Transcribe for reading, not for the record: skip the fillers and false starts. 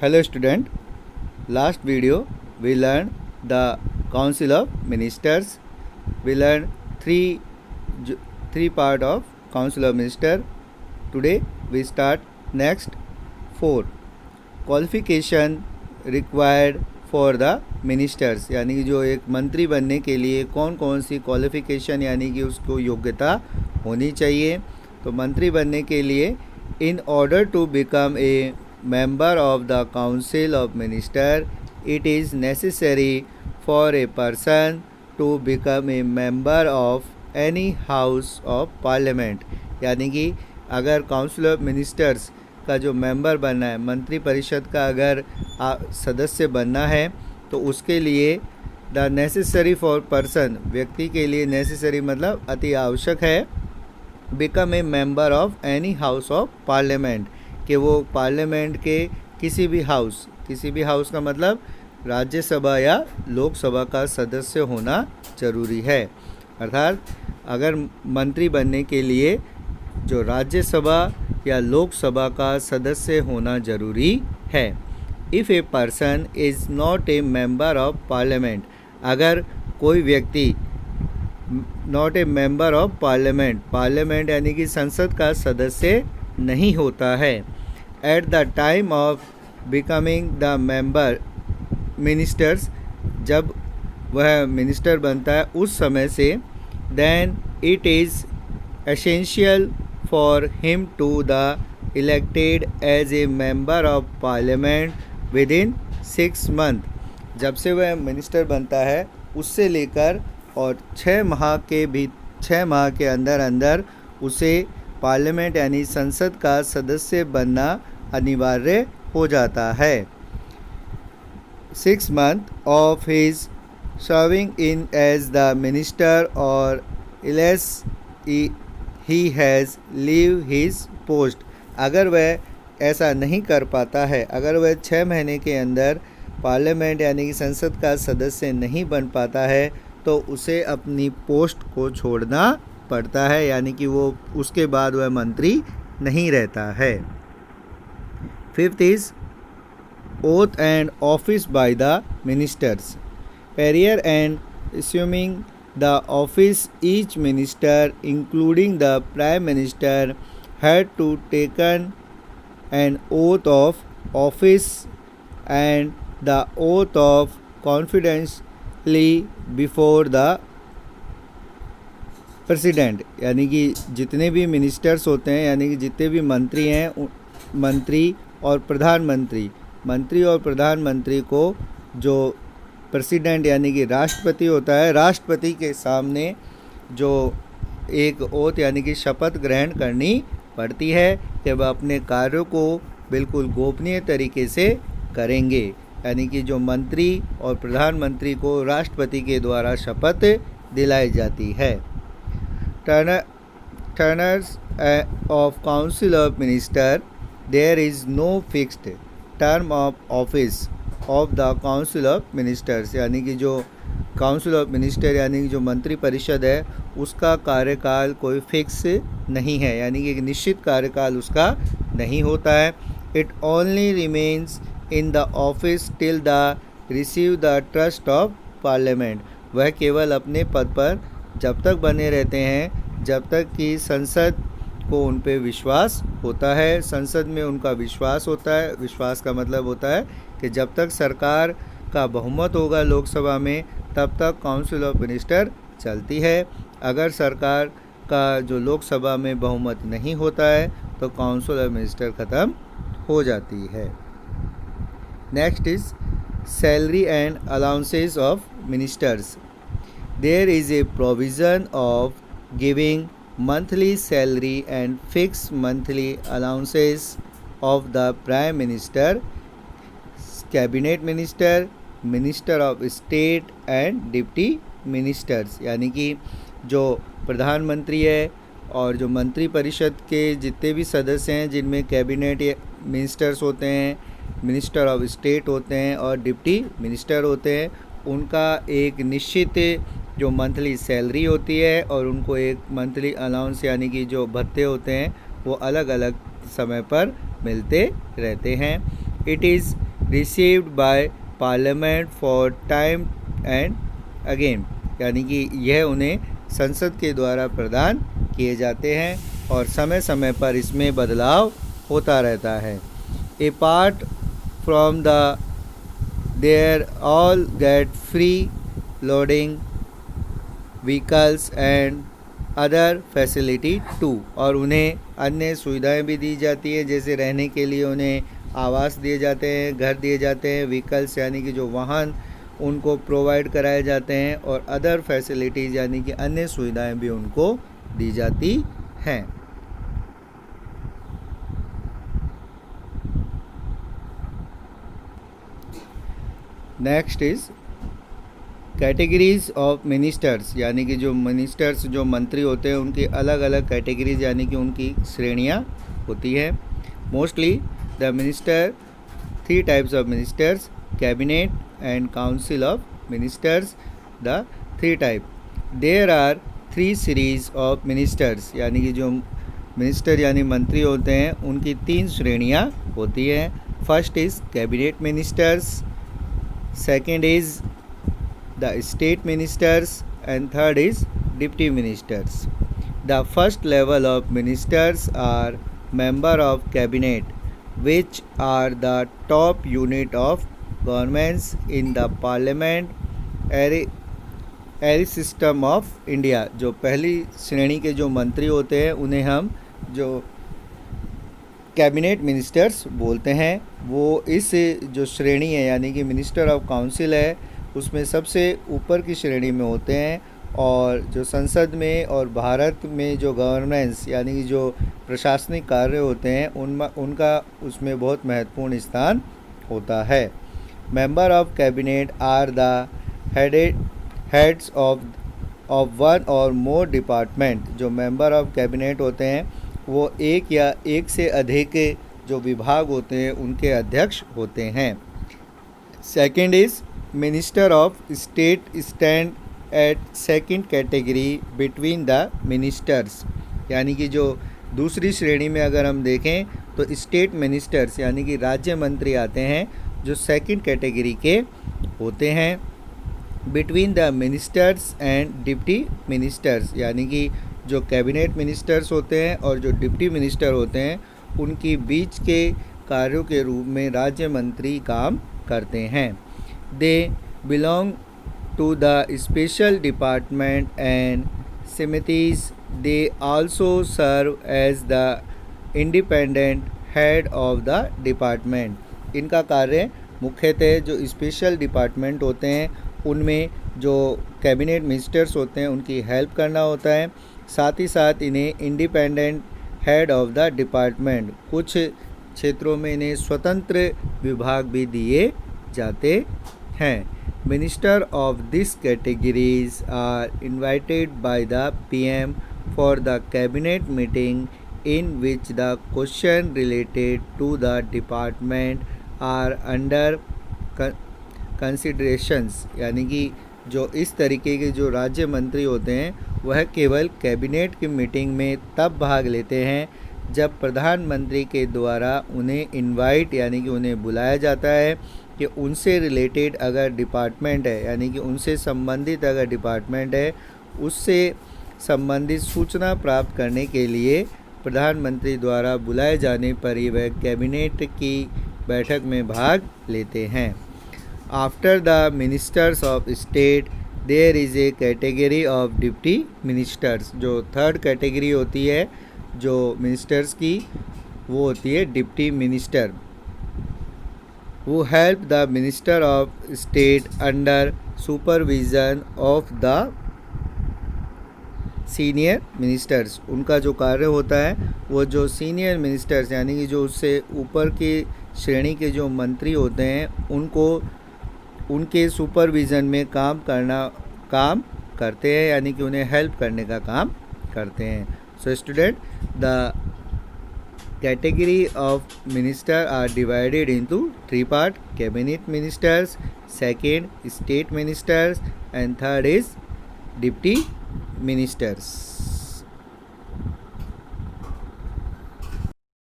Hello student, last video we learned the Council of Ministers. We learned three part of Council of Minister. Today we start next 4 qualification required for the ministers, यानी कि जो एक मंत्री बनने के लिए कौन कौन सी क्वालिफिकेशन यानी कि उसको योग्यता होनी चाहिए। तो मंत्री बनने के लिए in order to become a member of the council of minister it is necessary for a person to become a member of any house of parliament, यानी कि अगर काउंसिल ऑफ मिनिस्टर्स का जो मेंबर बनना है, मंत्री परिषद का अगर सदस्य बनना है तो उसके लिए द नेसेसरी फॉर पर्सन, व्यक्ति के लिए नेसेसरी मतलब अति आवश्यक है, become a member of any house of parliament, कि वो पार्लियामेंट के किसी भी हाउस का मतलब राज्यसभा या लोकसभा का सदस्य होना जरूरी है। अर्थात अगर मंत्री बनने के लिए जो राज्यसभा या लोकसभा का सदस्य होना जरूरी है। If a person is not a member of parliament, अगर कोई व्यक्ति not a member of parliament यानी कि संसद का सदस्य नहीं होता है, at the time of becoming the member ministers, जब वह मिनिस्टर बनता है उस समय से, then it is essential for him to the elected as a member of parliament within 6 month, जब से वह मिनिस्टर बनता है उससे लेकर और 6 माह के अंदर उसे पार्लियामेंट यानी संसद का सदस्य बनना अनिवार्य हो जाता है। 6 months of his serving in as the minister or else he has leave his post, अगर वह ऐसा नहीं कर पाता है, अगर वह 6 महीने के अंदर पार्लियामेंट यानी कि संसद का सदस्य नहीं बन पाता है तो उसे अपनी पोस्ट को छोड़ना पड़ता है, यानी कि वो उसके बाद वह मंत्री नहीं रहता है। 5th is oath and office by the ministers, Periyar and assuming the office each minister including the prime minister had to taken an oath of office and the oath of confidentially before the president, यानी कि जितने भी ministers होते हैं यानी कि जितने भी मंत्री हैं, मंत्री और प्रधानमंत्री को जो प्रेसिडेंट यानी कि राष्ट्रपति होता है, राष्ट्रपति के सामने जो एक ओथ यानी कि शपथ ग्रहण करनी पड़ती है कि वह अपने कार्यों को बिल्कुल गोपनीय तरीके से करेंगे, यानी कि जो मंत्री और प्रधानमंत्री को राष्ट्रपति के द्वारा शपथ दिलाई जाती है। Tenures of Council of Minister, there is no fixed term of office of the Council of Ministers, यानी कि जो काउंसिल ऑफ मिनिस्टर यानी कि जो मंत्री परिषद है उसका कार्यकाल कोई फिक्स नहीं है, यानी कि एक निश्चित कार्यकाल उसका नहीं होता है। It only remains in the office till the receive the trust of parliament, वह केवल अपने पद पर जब तक बने रहते हैं जब तक कि संसद को उन पे विश्वास होता है, संसद में उनका विश्वास होता है। विश्वास का मतलब होता है कि जब तक सरकार का बहुमत होगा लोकसभा में तब तक काउंसिल ऑफ मिनिस्टर चलती है। अगर सरकार का जो लोकसभा में बहुमत नहीं होता है तो काउंसिल ऑफ मिनिस्टर ख़त्म हो जाती है। Next is salary and allowances of ministers, there is a provision of giving monthly salary and fixed monthly allowances of the prime minister, cabinet minister, minister of state and deputy ministers, यानी कि जो प्रधानमंत्री है और जो मंत्री परिषद के जितने भी सदस्य हैं जिनमें कैबिनेट मिनिस्टर्स होते हैं, मिनिस्टर ऑफ स्टेट होते हैं और डिप्टी मिनिस्टर होते हैं, उनका एक निश्चित जो मंथली सैलरी होती है और उनको एक मंथली अलाउंस यानी कि जो भत्ते होते हैं वो अलग अलग समय पर मिलते रहते हैं। It is received by parliament for time and again, यानी कि यह उन्हें संसद के द्वारा प्रदान किए जाते हैं और समय समय पर इसमें बदलाव होता रहता है। Apart from the there all get free loading vehicles and other facility too, और उन्हें अन्य सुविधाएं भी दी जाती है, जैसे रहने के लिए उन्हें आवास दिए जाते हैं, घर दिए जाते हैं, व्हीकल्स यानी कि जो वाहन उनको प्रोवाइड कराए जाते हैं, और अदर फैसिलिटीज़ यानी कि अन्य सुविधाएं भी उनको दी जाती हैं। Next is categories of ministers, यानी कि जो मिनिस्टर्स जो मंत्री होते हैं उनकी अलग अलग कैटेगरीज यानी कि उनकी श्रेणियाँ होती है। Mostly the minister, 3 types of ministers, cabinet and council of ministers, the 3 type. There are 3 series of ministers, यानी कि जो मिनिस्टर यानी मंत्री होते हैं उनकी 3 श्रेणियाँ होती हैं। First is cabinet ministers, second is the state ministers, and third is deputy ministers. The first level of ministers are member of cabinet, which are the top unit of governments in the parliament एरी system of India. जो पहली श्रेणी के जो मंत्री होते हैं उन्हें हम जो कैबिनेट मिनिस्टर्स बोलते हैं, वो इस जो श्रेणी है यानी कि मिनिस्टर ऑफ काउंसिल है उसमें सबसे ऊपर की श्रेणी में होते हैं, और जो संसद में और भारत में जो गवर्नेंस यानी कि जो प्रशासनिक कार्य होते हैं उनका उसमें बहुत महत्वपूर्ण स्थान होता है। Member of cabinet are the heads of one और मोर डिपार्टमेंट। जो मेंबर ऑफ कैबिनेट होते हैं वो एक या एक से अधिक जो विभाग होते हैं उनके अध्यक्ष होते हैं। Second is minister of state stand at second category between the ministers, यानी कि जो दूसरी श्रेणी में अगर हम देखें तो स्टेट मिनिस्टर्स यानी कि राज्य मंत्री आते हैं जो सेकंड कैटेगरी के होते हैं। Between the ministers and deputy ministers, यानी कि जो कैबिनेट मिनिस्टर्स होते हैं और जो डिप्टी मिनिस्टर होते हैं उनकी बीच के कार्यों के रूप में राज्य मंत्री काम करते हैं। They belong to the special department and committees. They also serve as the independent head of the department. इनका कार्य मुख्यतः जो स्पेशल डिपार्टमेंट होते हैं उनमें जो कैबिनेट मिनिस्टर्स होते हैं उनकी हेल्प करना होता है, साथ ही साथ इन्हें independent head of the department, कुछ क्षेत्रों में इन्हें स्वतंत्र विभाग भी दिए जाते हैं। Minister of this categories are invited by the PM for the cabinet meeting in which the question related to the department are under considerations, यानी कि जो इस तरीके के जो राज्य मंत्री होते हैं वह केवल कैबिनेट की मीटिंग में तब भाग लेते हैं जब प्रधानमंत्री के द्वारा उन्हें इनवाइट यानी कि उन्हें बुलाया जाता है कि उनसे रिलेटेड अगर डिपार्टमेंट है यानी कि उनसे संबंधित अगर डिपार्टमेंट है उससे संबंधित सूचना प्राप्त करने के लिए प्रधानमंत्री द्वारा बुलाए जाने पर ही वह कैबिनेट की बैठक में भाग लेते हैं। After the ministers of state there is a category of deputy ministers. जो थर्ड कैटेगरी होती है जो मिनिस्टर्स की वो होती है deputy minister, who help the minister of state under supervision of the senior ministers. उनका जो कार्य होता है वो जो सीनियर मिनिस्टर्स यानी कि जो उससे ऊपर की श्रेणी के जो मंत्री होते हैं उनको उनके सुपरविज़न में काम करते हैं यानी कि उन्हें हेल्प करने का काम करते हैं। So student, the category of minister are divided into 3 part: cabinet ministers, second state ministers, and third is deputy ministers.